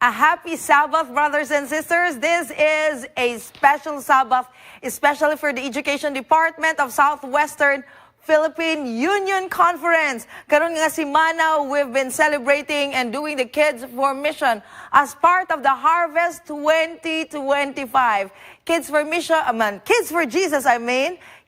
A happy Sabbath, brothers and sisters. This is a special Sabbath, especially for the Education Department of Southwestern Philippine Union Conference. Karon nga semana, we've been celebrating and doing the Kids for Mission as part of the Harvest 2025. Kids for Jesus,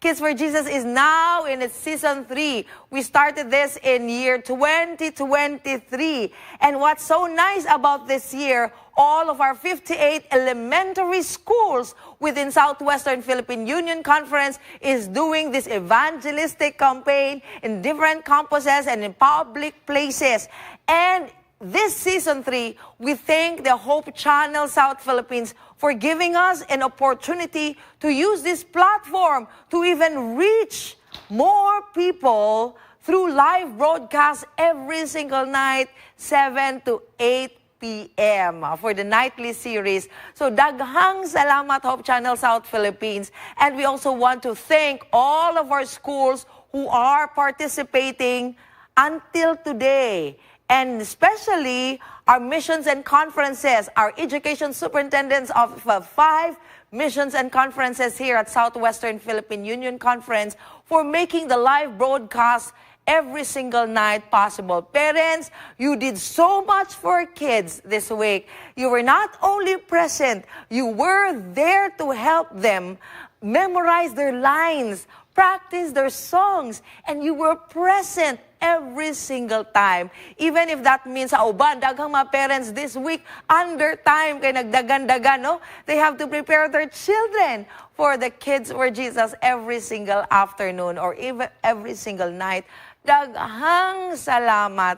Kids for Jesus is now in its season 3. We started this in year 2023. And what's so nice about this year, all of our 58 elementary schools within Southwestern Philippine Union Conference is doing this evangelistic campaign in different campuses and in public places. And this season 3, we thank the Hope Channel South Philippines for giving us an opportunity to use this platform to even reach more people through live broadcasts every single night, 7 to 8 p.m. for the nightly series. So daghang salamat Hope Channel South Philippines. And we also want to thank all of our schools who are participating until today. And especially our missions and conferences, our education superintendents of 5 missions and conferences here at Southwestern Philippine Union Conference for making the live broadcast every single night possible. Parents, you did so much for kids this week. You were not only present, you were there to help them memorize their lines, practice their songs, and you were present every single time. Even if that means sa uban, daghang mga parents this week, under time, kay nagdagan-dagan, no? They have to prepare their children for the Kids for Jesus every single afternoon or even every single night. Daghang salamat.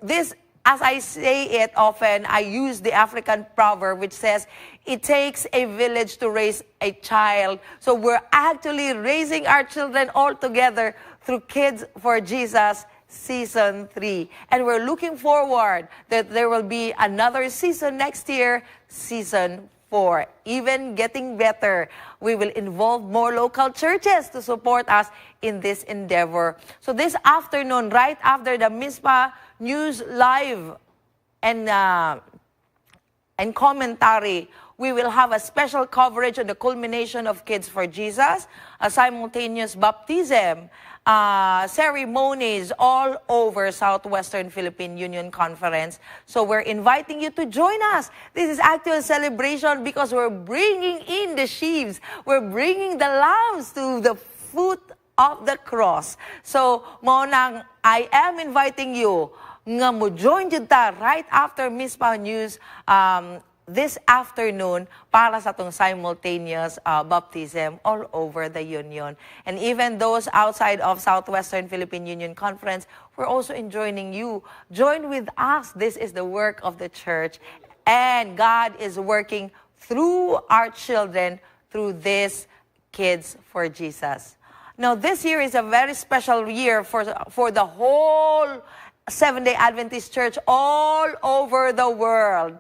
This, as I say it often, I use the African proverb which says, it takes a village to raise a child. So we're actually raising our children all together through Kids for Jesus Season 3. And we're looking forward that there will be another season next year, Season 4. Even getting better. We will involve more local churches to support us in this endeavor. So this afternoon, right after the MISPA News Live and commentary, we will have a special coverage on the culmination of Kids for Jesus, a simultaneous baptism, ceremonies all over Southwestern Philippine Union Conference. So we're inviting you to join us. This is actual celebration because we're bringing in the sheaves. We're bringing the lambs to the foot of the cross. So, monang, I am inviting you nga mo join jud ta right after MISPA News this afternoon para sa tong simultaneous baptism all over the Union. And even those outside of Southwestern Philippine Union Conference, we're also joining you. Join with us. This is the work of the church. And God is working through our children through this Kids for Jesus. Now, this year is a very special year for the whole Seventh-day Adventist Church all over the world.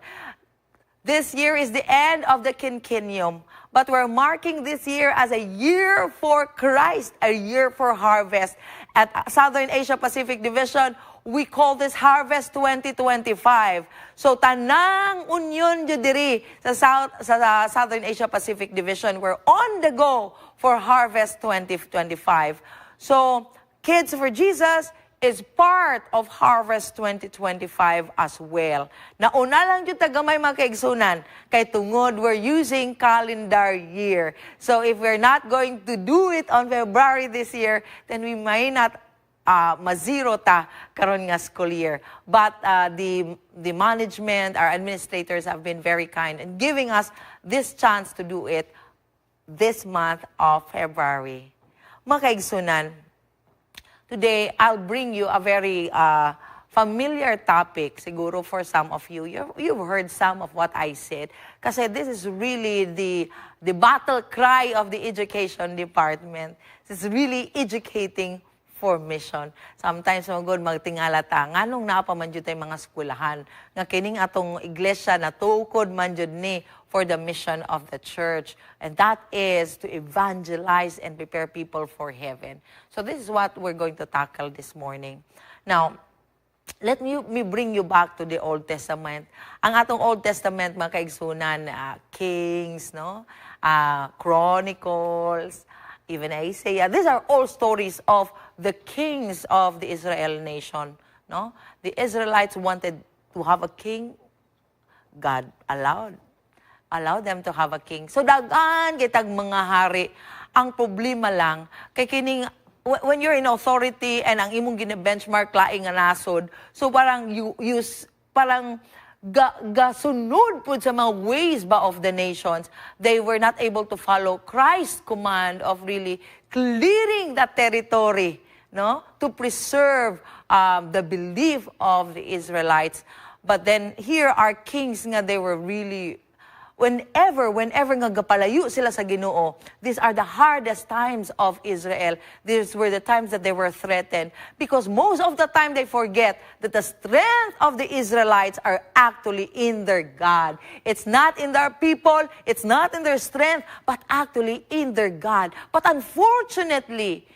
This year is the end of the quinquennium, but we're marking this year as a year for Christ, a year for harvest. At Southern Asia Pacific Division, we call this Harvest 2025. So tanang union jud diri sa Southern Asia Pacific Division, we're on the go for Harvest 2025. So Kids for Jesus is part of Harvest 2025 as well. Nauna lang yung tagamay mga kaigsunan, kay tungod we're using calendar year. So if we're not going to do it on February this year, then we may not mazero ta karon nga school year. But the management, our administrators have been very kind in giving us this chance to do it this month of February. Mga kaigsunan, today, I'll bring you a very familiar topic, siguro for some of you. You've heard some of what I said. Kasi this is really the battle cry of the education department. This is really educating for mission. Sometimes, magtingala ta, nganong napaman jud tay mga skulahan, nga kining atong iglesia na tukod man jud ni for the mission of the church. And that is to evangelize and prepare people for heaven. So this is what we're going to tackle this morning. Now, let me bring you back to the Old Testament. Ang atong Old Testament, mga kaigsunan, Kings, no? Chronicles, even Isaiah. These are all stories of the kings of the Israel nation, no? The Israelites wanted to have a king. God allowed them to have a king. So dagan kitag mga hari. Ang problema lang kay kining when you're in authority and ang imong gine-benchmark laing nga nasod, so parang parang gasunod po sa mga ways ba of the nations, they were not able to follow Christ's command of really clearing that territory, no, to preserve the belief of the Israelites. But then here are kings nga they were really whenever nga gapalayo sila sa Ginoo, these are the hardest times of Israel. These were the times that they were threatened. Because most of the time they forget that the strength of the Israelites are actually in their God. It's not in their people, it's not in their strength, but actually in their God. But unfortunately,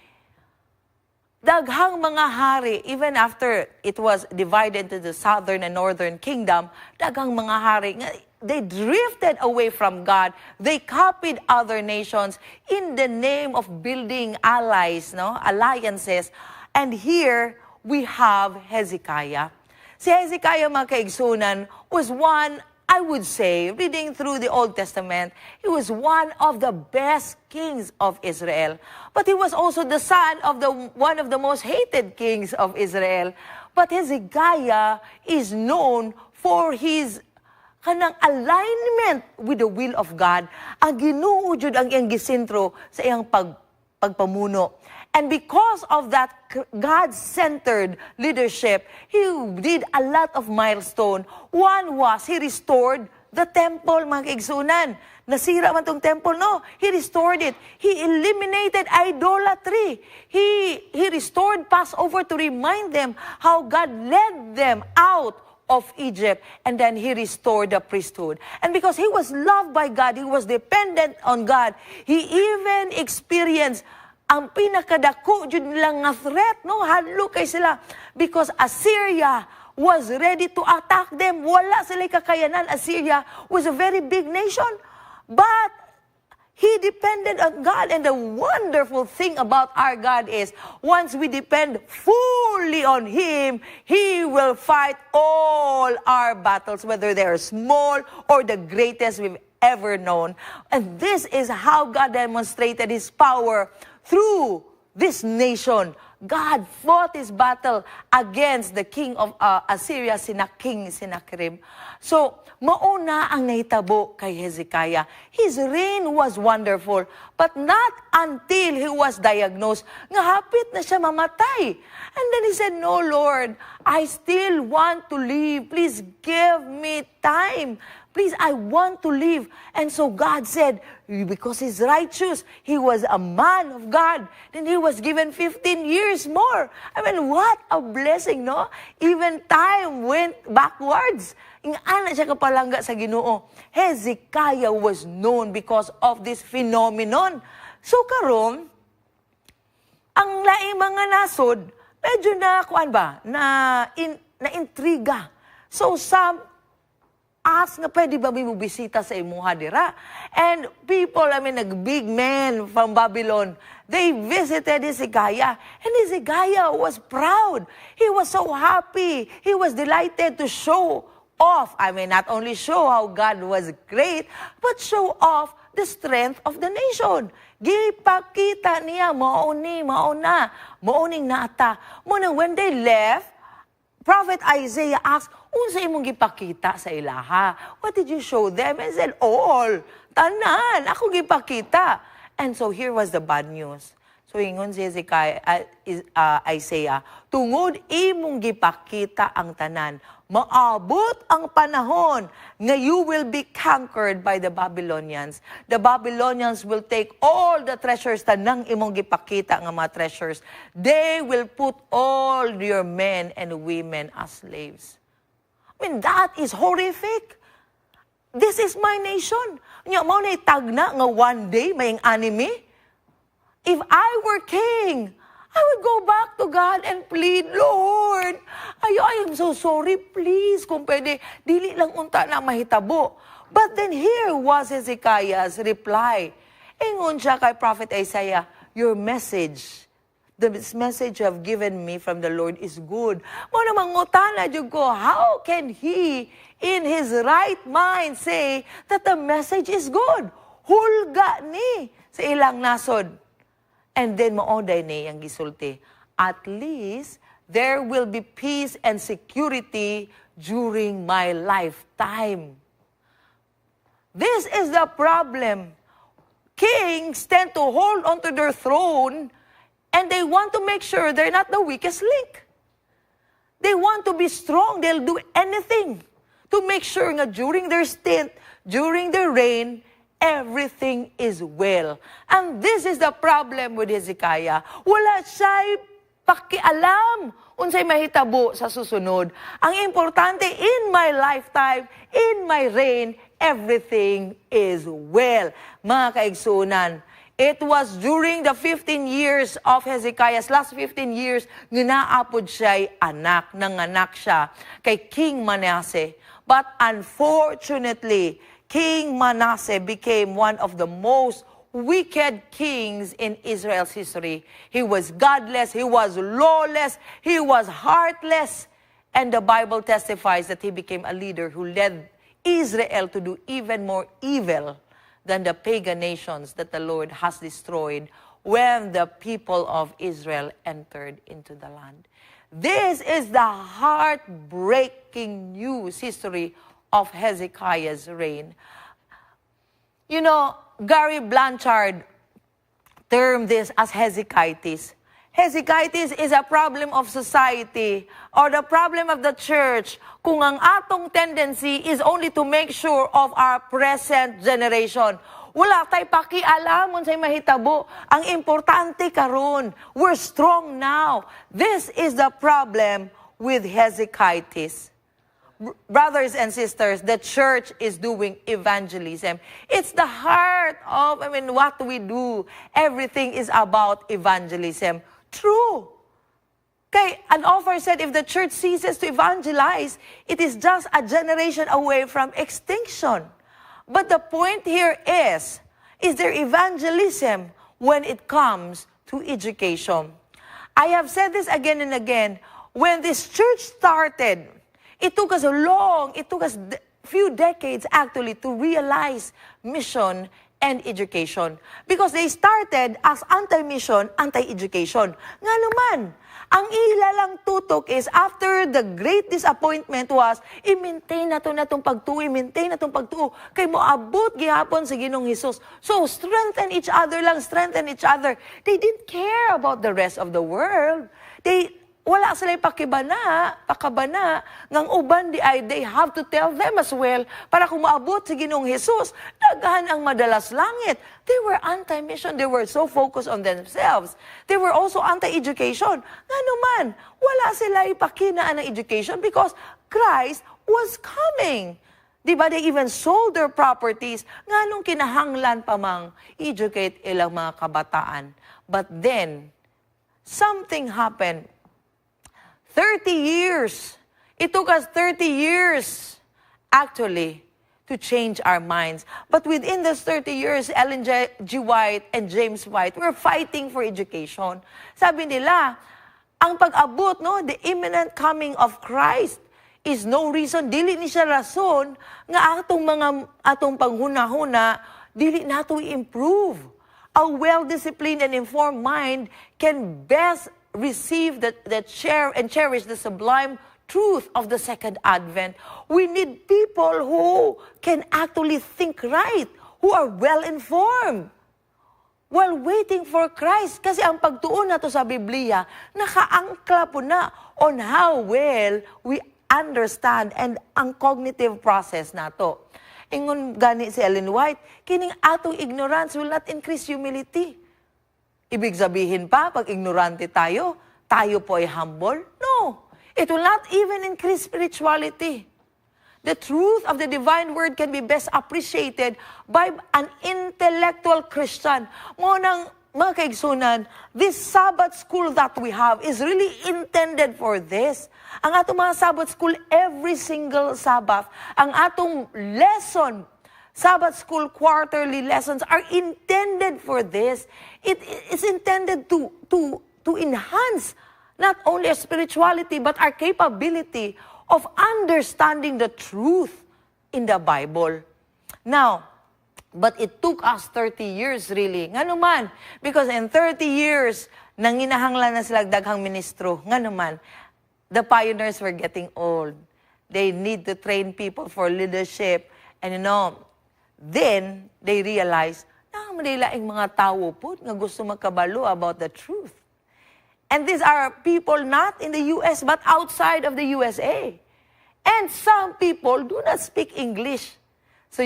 daghang mga hari, even after it was divided into the southern and northern kingdom, daghang mga hari, they drifted away from God. They copied other nations in the name of building allies, no? Alliances. And here, we have Hezekiah. Si Hezekiah, mga kaigsunan, was one, I would say, reading through the Old Testament, he was one of the best kings of Israel. But he was also the son of one of the most hated kings of Israel. But Hezekiah is known for his kanang alignment with the will of God. Ang Ginoo jud ang iyang gisentro sa iyang pagpamuno. And because of that God-centered leadership, he did a lot of milestone. One was, he restored the temple, mga kaigsunan. Nasira man tong temple, no? He restored it. He eliminated idolatry. He restored Passover to remind them how God led them out of Egypt, and then he restored the priesthood. And because he was loved by God, he was dependent on God, he even experienced ang pinakadako jud nilang nga threat, no? Hadlo kay sila because Assyria was ready to attack them. Wala sila kakayanan. Assyria was a very big nation, but he depended on God. And the wonderful thing about our God is, once we depend fully on Him, He will fight all our battles, whether they are small or the greatest we've ever known. And this is how God demonstrated His power through this nation. God fought his battle against the king of Assyria, King Sennacherib. So, mauna ang nahitabo kay Hezekiah. His reign was wonderful, but not until he was diagnosed nga hapit na siya mamatay. And then he said, "No, Lord, I still want to live. Please give me time. Please, I want to live." And so God said, because he's righteous, he was a man of God, then he was given 15 years more. I mean, what a blessing, no? Even time went backwards. Ingana siya kapalangga sa Ginoo. Hezekiah was known because of this phenomenon. So karon, ang laing mga nasod, medyo na, na intriga. So ask nga pwede ba may bisita sa imuha dira? And people, big men from Babylon, they visited Hezekiah. And Hezekiah was proud. He was so happy. He was delighted to show off. Not only show how God was great, but show off the strength of the nation. Gipakita niya, mauning naata. Muna, when they left, Prophet Isaiah asked, unsa imong gipakita sa ilaha? What did you show them? And said, all. Tanan, ako gipakita. And so here was the bad news. So ingon si Isaiah, tungod imong gipakita ang tanan, maabot ang panahon nga you will be conquered by the Babylonians. The Babylonians will take all the treasures, tanang imong gipakita nga mga treasures. They will put all your men and women as slaves. That is horrific. This is my nation. Nya mao nay tagna nga one day mayang enemy. If I were king, I would go back to God and plead, Lord, I am so sorry, please, kung pwede, dili lang unta na mahitabo. But then here was Hezekiah's reply. Ingon siya kay Prophet Isaiah, your message, this message you have given me from the Lord is good. Mo namang ngutana jud ko, how can he in his right mind say that the message is good? Hulga ni sa ilang nasod. And then maoday ni ang gisulti. At least there will be peace and security during my lifetime. This is the problem. Kings tend to hold onto their throne and they want to make sure they're not the weakest link. They want to be strong. They'll do anything to make sure nga during their stint, during their reign, everything is well. And this is the problem with Hezekiah. Wala siya'y pakialam unsay mahitabo sa susunod. Ang importante, in my lifetime, in my reign, everything is well. Mga kaigsunan, it was during the 15 years of Hezekiah's last 15 years, nginaapod siya'y anak, nanganak siya kay King Manasseh. But unfortunately, King Manasseh became one of the most wicked kings in Israel's history. He was godless, he was lawless, he was heartless. And the Bible testifies that he became a leader who led Israel to do even more evil than the pagan nations that the Lord has destroyed when the people of Israel entered into the land. This is the heartbreaking news history of Hezekiah's reign. You know, Gary Blanchard termed this as Hezekiahitis. Hezekiahitis is a problem of society or the problem of the church kung ang atong tendency is only to make sure of our present generation. Wala tay pakialam unsay mahitabo. Ang importante karon, we're strong now. This is the problem with Hezekiahitis. Brothers and sisters, the church is doing evangelism. It's the heart of, what we do. Everything is about evangelism. True. Okay, an author said if the church ceases to evangelize, it is just a generation away from extinction. But the point here is there evangelism when it comes to education? I have said this again and again. When this church started, it took us few decades actually to realize mission and education. Because they started as anti-mission, anti-education. Nga naman, ang ilalang tutok is after the great disappointment was, i-maintain na itong pagtuo, i-maintain na itong pagtuo. Kay moabot gihapon sa Ginoong Hesus. So strengthen each other lang, strengthen each other. They didn't care about the rest of the world. Wala sila pakabana, ngang uban they have to tell them as well, para kung maabot si Ginoong Hesus, daghan ang madalas langit. They were anti-mission, they were so focused on themselves. They were also anti-education. Nga naman, wala sila ipakinaan ng education because Christ was coming. Diba, they even sold their properties, nga nung kinahanglan pa mang educate ilang mga kabataan. But then, something happened. 30 years. It took us 30 years, actually, to change our minds. But within those 30 years, Ellen G. White and James White were fighting for education. Sabi nila, ang pag-abot, the imminent coming of Christ is no reason, dili ni siya rason, nga atong panghuna-huna, dili nato i-improve. A well-disciplined and informed mind can best receive share and cherish the sublime truth of the second advent. We need people who can actually think right, who are well-informed while waiting for Christ. Kasi ang pagtuon nato sa Biblia, nakaangkla po na on how well we understand and ang cognitive process nato. Ingon gani si Ellen White, kining atong ignorance will not increase humility. Ibig sabihin pa, pag ignorante tayo po ay humble? No. It will not even increase spirituality. The truth of the divine word can be best appreciated by an intellectual Christian. Mo nang mga kaigsunan, this Sabbath school that we have is really intended for this. Ang atong mga Sabbath school, every single Sabbath, ang atong lesson, Sabbath school quarterly lessons are intended for this. It is intended to enhance not only our spirituality, but our capability of understanding the truth in the Bible. Now, but it took us 30 years really. Nga naman, because in 30 years, nanginahanglan na sila daghang ministro. Nga naman, the pioneers were getting old. They need to train people for leadership. And then they realized, manilaing mga tao po nga gusto magkabalo about the truth. And these are people not in the U.S. but outside of the USA. And some people do not speak English. So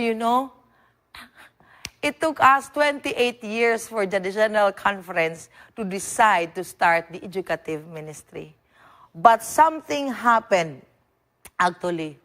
it took us 28 years for the General Conference to decide to start the educative ministry. But something happened, actually.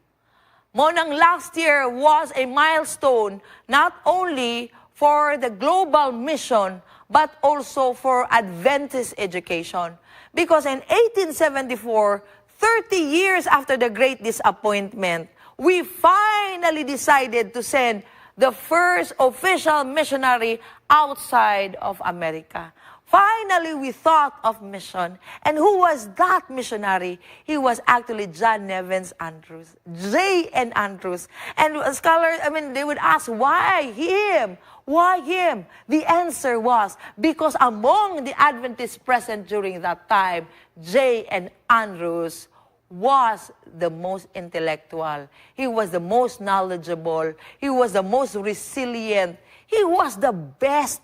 Monang last year was a milestone not only for the global mission, but also for Adventist education. Because in 1874, 30 years after the Great Disappointment, we finally decided to send the first official missionary outside of America. Finally, we thought of mission. And who was that missionary? He was actually John Nevins Andrews, J.N. Andrews. And scholars, they would ask, why him? Why him? The answer was, because among the Adventists present during that time, J.N. Andrews was the most intellectual. He was the most knowledgeable. He was the most resilient. He was the best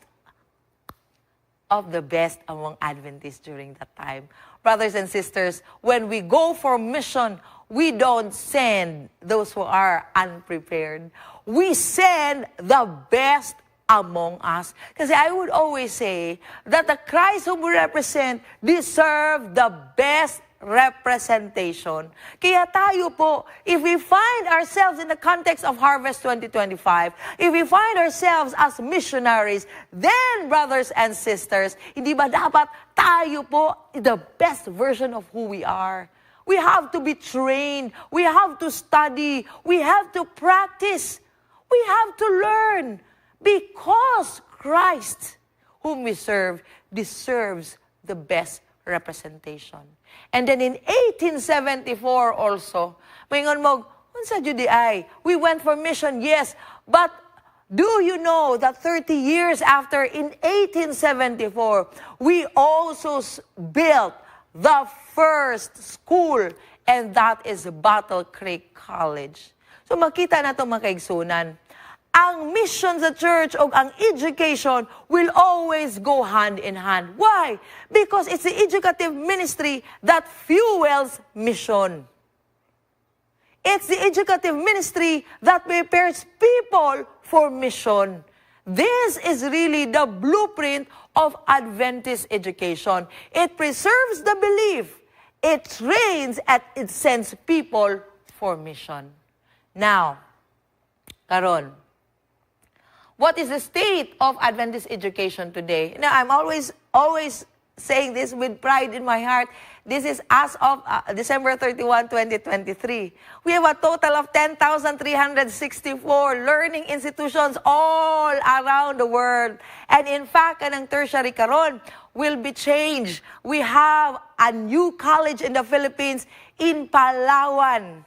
of the best among Adventists during that time. Brothers and sisters, when we go for mission, we don't send those who are unprepared. We send the best among us. Because I would always say that the Christ whom we represent deserve the best representation. Kaya tayo po, if we find ourselves in the context of Harvest 2025, if we find ourselves as missionaries, then, brothers and sisters, hindi ba dapat tayo po the best version of who we are? We have to be trained. We have to study. We have to practice. We have to learn. Because Christ, whom we serve, deserves the best representation. And then in 1874 also, maingon mo, unsa jud ay, we went for mission, yes, but do you know that 30 years after, in 1874, we also built the first school, and that is Battle Creek College. So makita na itong mga kaigsunan, ang mission sa church o ang education will always go hand in hand. Why? Because it's the educative ministry that fuels mission. It's the educative ministry that prepares people for mission. This is really the blueprint of Adventist education. It preserves the belief. It trains and it sends people for mission. Now, karon, what is the state of Adventist education today? Now, I'm always saying this with pride in my heart. This is as of December 31, 2023. We have a total of 10,364 learning institutions all around the world. And in fact, anang tertiary karon will be changed. We have a new college in the Philippines in Palawan.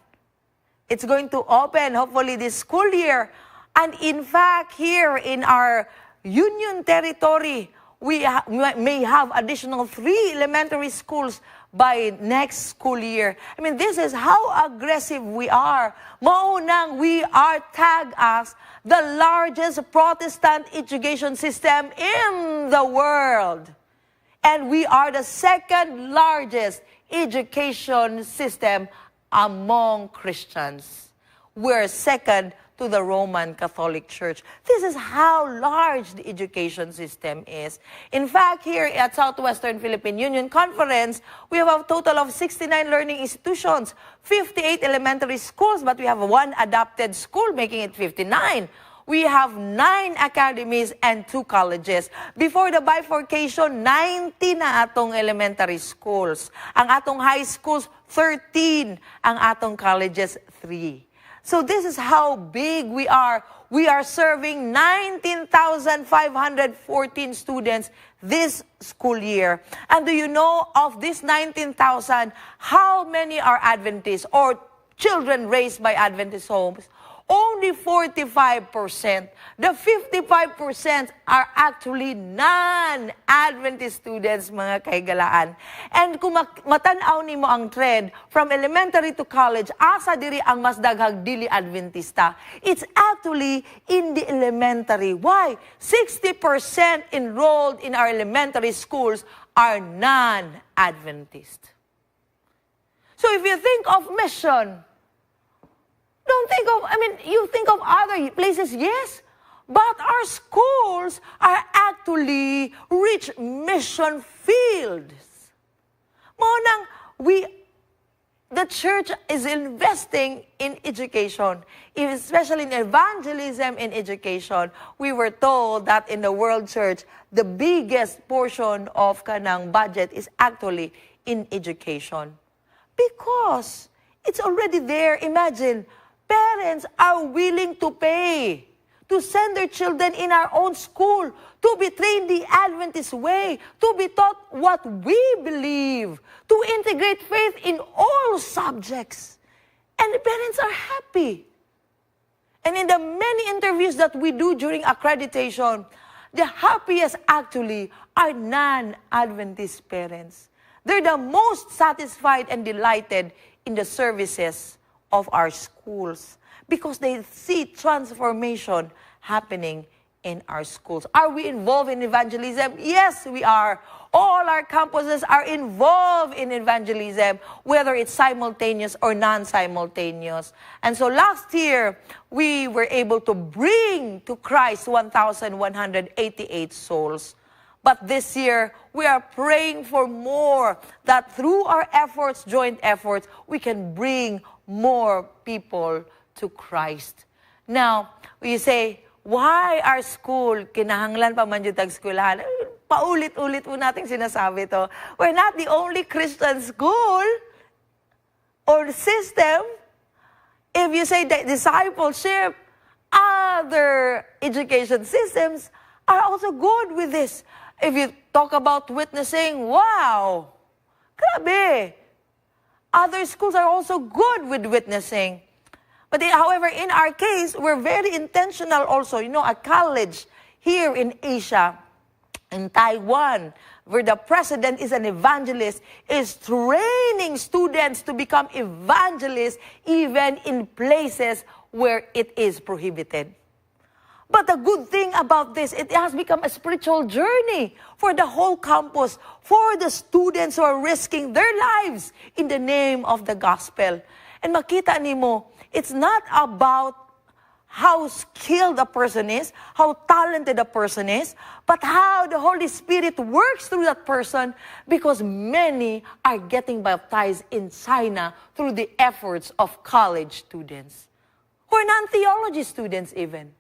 It's going to open hopefully this school year. And in fact, here in our Union territory, we may have additional 3 elementary schools by next school year. This is how aggressive we are. Maunang we are tagged as the largest Protestant education system in the world. And we are the second largest education system among Christians. We're second to the Roman Catholic Church. This is how large the education system is. In fact, here at Southwestern Philippine Union Conference, we have a total of 69 learning institutions, 58 elementary schools, but we have 1 adopted school, making it 59. we have 9 academies and 2 colleges. Before the bifurcation, 90 na atong elementary schools. Ang atong high schools, 13. Ang atong colleges, 3. So this is how big we are. We are serving 19,514 students this school year. And do you know of this 19,000, how many are Adventists or children raised by Adventist homes? Only 45%. The 55% are actually non-Adventist students, mga kaigalaan. And kung matanaw nimo ang trend, from elementary to college, asa diri ang mas daghang dili Adventista. It's actually in the elementary. Why? 60% enrolled in our elementary schools are non-Adventist. So if you think of mission, don't think of, you think of other places, yes, but our schools are actually rich mission fields. Monang, the church is investing in education, especially in evangelism in education. We were told that in the world church, the biggest portion of kanang budget is actually in education. Because it's already there. Imagine, parents are willing to pay to send their children in our own school, to be trained the Adventist way, to be taught what we believe, to integrate faith in all subjects. And the parents are happy. And in the many interviews that we do during accreditation, the happiest actually are non-Adventist parents. They're the most satisfied and delighted in the services of our schools because they see transformation happening in our schools. Are we involved in evangelism? Yes, we are. All our campuses are involved in evangelism, whether it's simultaneous or non-simultaneous. And so last year, we were able to bring to Christ 1,188 souls. But this year, we are praying for more, that through our efforts, joint efforts, we can bring more people to Christ. Now, you say, why our school? Kinahanglan pa man yung tag-skulahan. Paulit-ulit po natin sinasabi to. We're not the only Christian school or system. If you say that discipleship, other education systems are also good with this. If you talk about witnessing, wow, grabe. Other schools are also good with witnessing. But however, in our case, we're very intentional also. You know, a college here in Asia, in Taiwan, where the president is an evangelist, is training students to become evangelists even in places where it is prohibited. But the good thing about this, it has become a spiritual journey for the whole campus, for the students who are risking their lives in the name of the gospel. And makita nimo, it's not about how skilled a person is, how talented a person is, but how the Holy Spirit works through that person, because many are getting baptized in China through the efforts of college students, who are non-theology students even.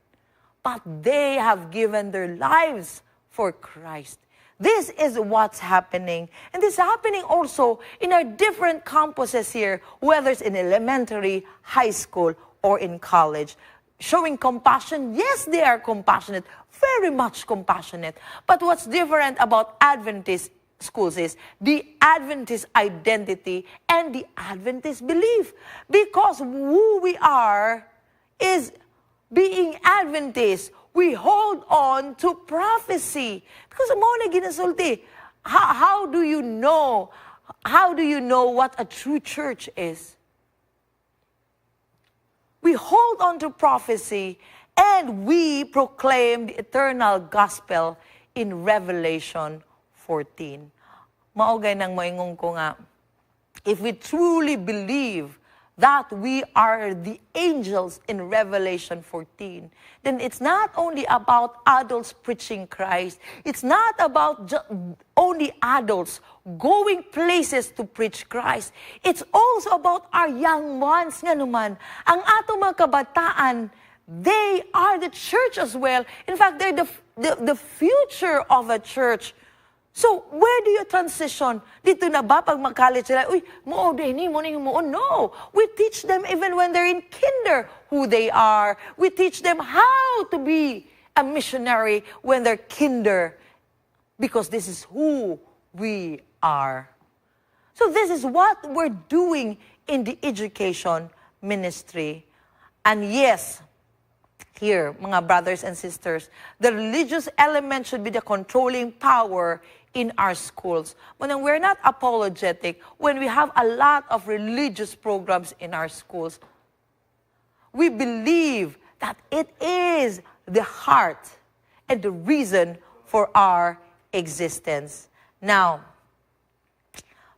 But they have given their lives for Christ. This is what's happening. And this is happening also in our different campuses here, whether it's in elementary, high school, or in college. Showing compassion, yes, they are compassionate, very much compassionate. But what's different about Adventist schools is the Adventist identity and the Adventist belief. Because who we are is being Adventist, we hold on to prophecy. Because mo na ginasulti, how do you know? How do you know what a true church is? We hold on to prophecy and we proclaim the eternal gospel in Revelation 14. Maugay nang moingon ko nga, if we truly believe that we are the angels in Revelation 14, then it's not only about adults preaching Christ. It's not about only adults going places to preach Christ. It's also about our young ones nga naman. Ang ato mga kabataan, They are the church as well. In fact, they're the future of a church. So, where do you transition? Dito na ba, pag mag-college sila, uy, mo, dini, mo, no. We teach them even when they're in kinder who they are. We teach them how to be a missionary when they're kinder. Because this is who we are. So, this is what we're doing in the education ministry. And yes, here, mga brothers and sisters, the religious element should be the controlling power in our schools. When we're not apologetic, when we have a lot of religious programs in our schools, we believe that it is the heart and the reason for our existence. Now,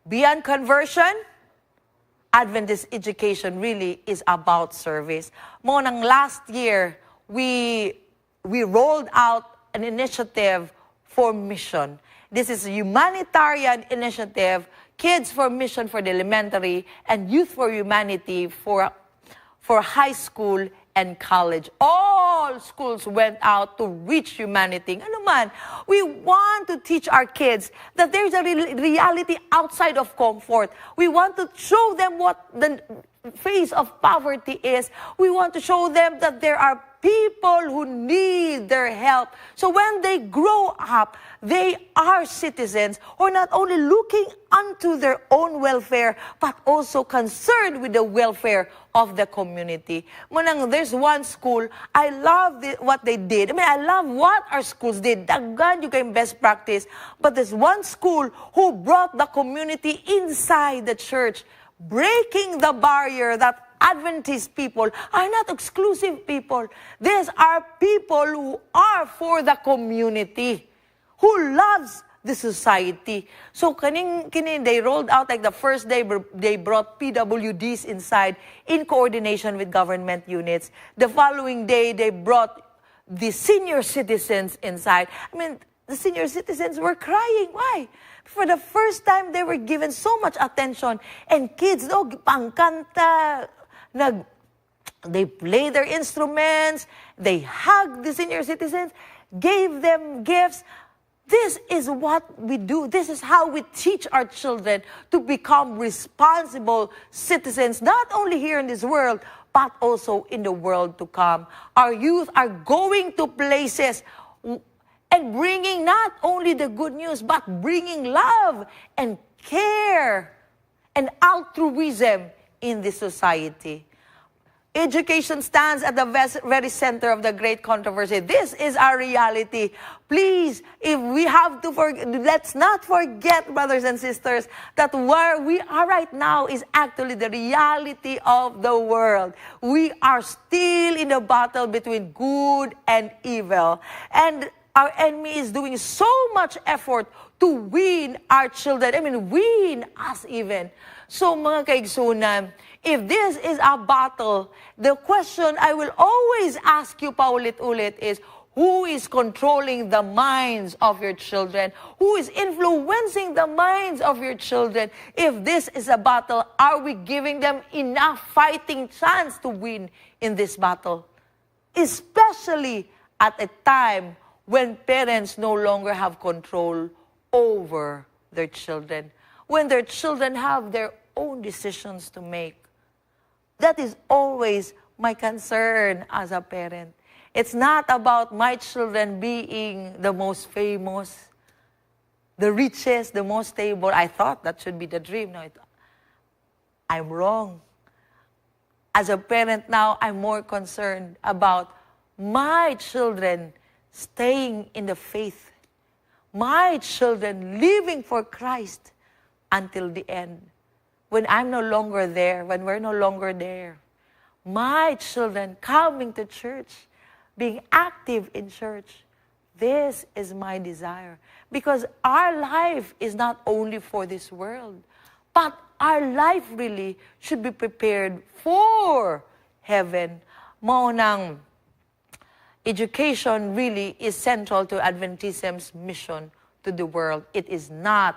beyond conversion, Adventist education really is about service. Mo nang last year, we rolled out an initiative for mission. This is a humanitarian initiative, Kids for Mission for the elementary, and Youth for Humanity for high school and college. All schools went out to reach humanity. Ano man, we want to teach our kids that there's a reality outside of comfort. We want to show them what the face of poverty is. We want to show them that there are people who need their help. So when they grow up, they are citizens who are not only looking unto their own welfare, but also concerned with the welfare of the community. Munang there's one school, I love what they did. I love what our schools did. Daghan, you can best practice. But there's one school who brought the community inside the church, breaking the barrier that Adventist people are not exclusive people. These are people who are for the community, who loves the society. So they rolled out like the first day, they brought PWDs inside in coordination with government units. The following day, they brought the senior citizens inside. The senior citizens were crying. Why? For the first time, they were given so much attention. And kids, pangkanta, they play their instruments, they hug the senior citizens, gave them gifts. This is what we do. This is how we teach our children to become responsible citizens, not only here in this world, but also in the world to come. Our youth are going to places and bringing not only the good news, but bringing love and care and altruism in this society. Education stands at the very center of the great controversy. This is our reality. Please, if we have to let's not forget, brothers and sisters, that where we are right now is actually the reality of the world. We are still in a battle between good and evil. And our enemy is doing so much effort to win our children. Win us even. So mga kaigsunan, if this is a battle, the question I will always ask you paulit-ulit is, who is controlling the minds of your children? Who is influencing the minds of your children? If this is a battle, are we giving them enough fighting chance to win in this battle? Especially at a time when parents no longer have control over their children. When their children have their own decisions to make. That is always my concern as a parent. It's not about my children being the most famous, the richest, the most stable. I thought that should be the dream. No, I'm wrong. As a parent now, I'm more concerned about my children staying in the faith. My children living for Christ until the end. When I'm no longer there, when we're no longer there, my children coming to church, being active in church, this is my desire. Because our life is not only for this world, but our life really should be prepared for heaven. Maunang education really is central to Adventism's mission to the world. It is not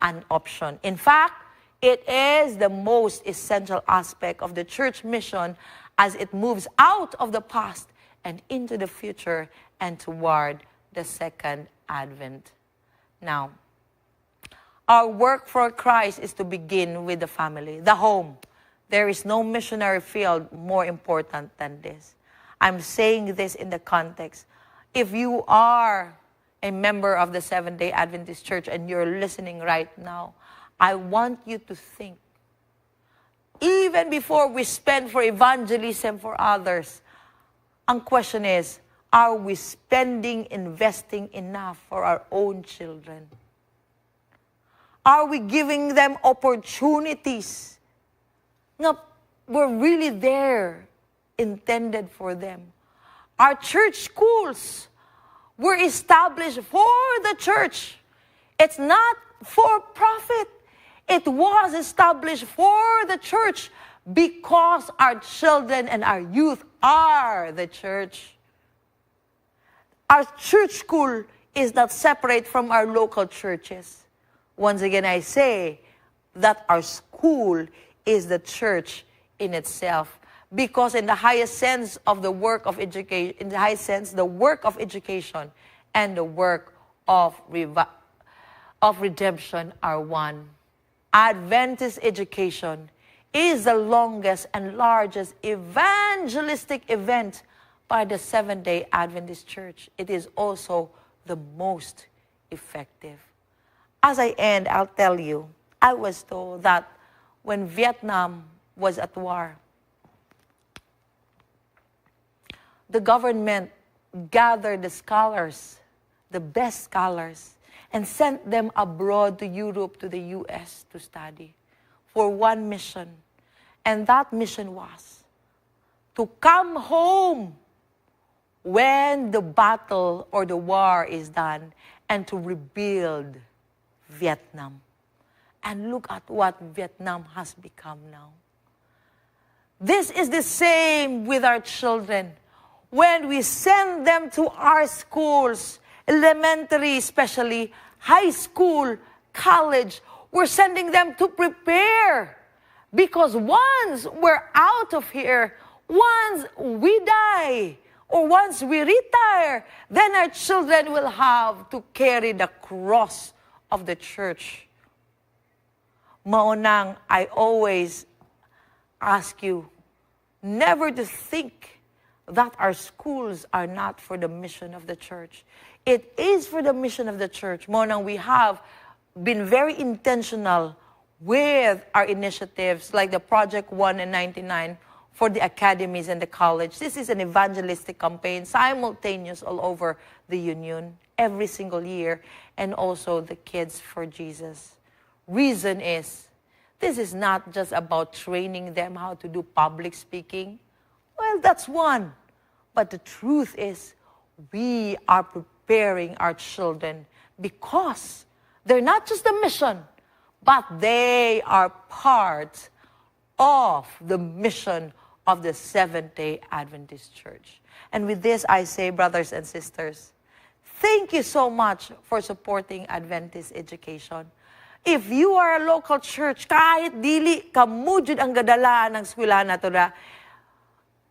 an option. In fact, it is the most essential aspect of the church mission as it moves out of the past and into the future and toward the second advent. Now, our work for Christ is to begin with the family, the home. There is no missionary field more important than this. I'm saying this in the context. If you are a member of the Seventh-day Adventist Church and you're listening right now, I want you to think, even before we spend for evangelism for others, ang question is, are we investing enough for our own children? Are we giving them opportunities nga we're really there, intended for them? Our church schools were established for the church. It's not for profit. It was established for the church because our children and our youth are the church. Our church school is not separate from our local churches. Once again, I say that our school is the church in itself. Because in the highest sense of the work of education, in the highest sense, the work of education and the work of redemption are one. Adventist education is the longest and largest evangelistic event by the Seventh-day Adventist Church. It is also the most effective. As I end, I'll tell you, I was told that when Vietnam was at war, the government gathered the scholars, the best scholars, and sent them abroad to Europe, to the US, to study for one mission. And that mission was to come home when the battle or the war is done and to rebuild Vietnam. And look at what Vietnam has become now. This is the same with our children. When we send them to our schools, elementary especially, high school, college, we're sending them to prepare. Because once we're out of here, once we die, or once we retire, then our children will have to carry the cross of the church. Maunang, I always ask you never to think that our schools are not for the mission of the church. It is for the mission of the church. Maunang, we have been very intentional with our initiatives like the Project 1 and 99 for the academies and the college. This is an evangelistic campaign, simultaneous all over the union, every single year, and also the Kids for Jesus. Reason is, this is not just about training them how to do public speaking. Well, that's one. But the truth is, we are preparing our children because they're not just the mission, but they are part of the mission of the Seventh-day Adventist Church. And with this, I say, brothers and sisters, thank you so much for supporting Adventist education. If you are a local church, kahit dili kamudjud ang gadalaan ng eskwelahan nato na,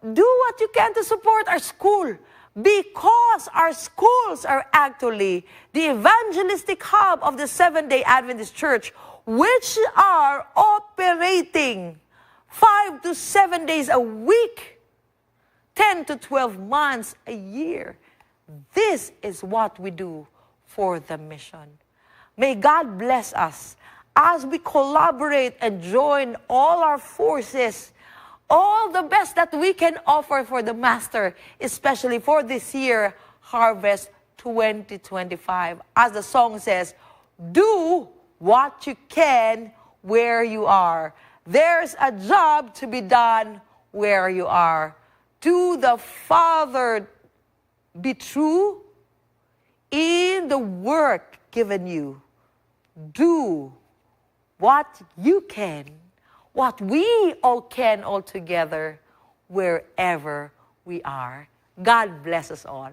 do what you can to support our school because our schools are actually the evangelistic hub of the Seventh-day Adventist Church, which are operating 5 to 7 days a week, 10 to 12 months a year. This is what we do for the mission. May God bless us as we collaborate and join all our forces, all the best that we can offer for the Master, especially for this year, Harvest 2025. As the song says, do what you can where you are. There's a job to be done where you are. To the Father be true in the work given you. Do what you can, what we all can all together, wherever we are. God bless us all.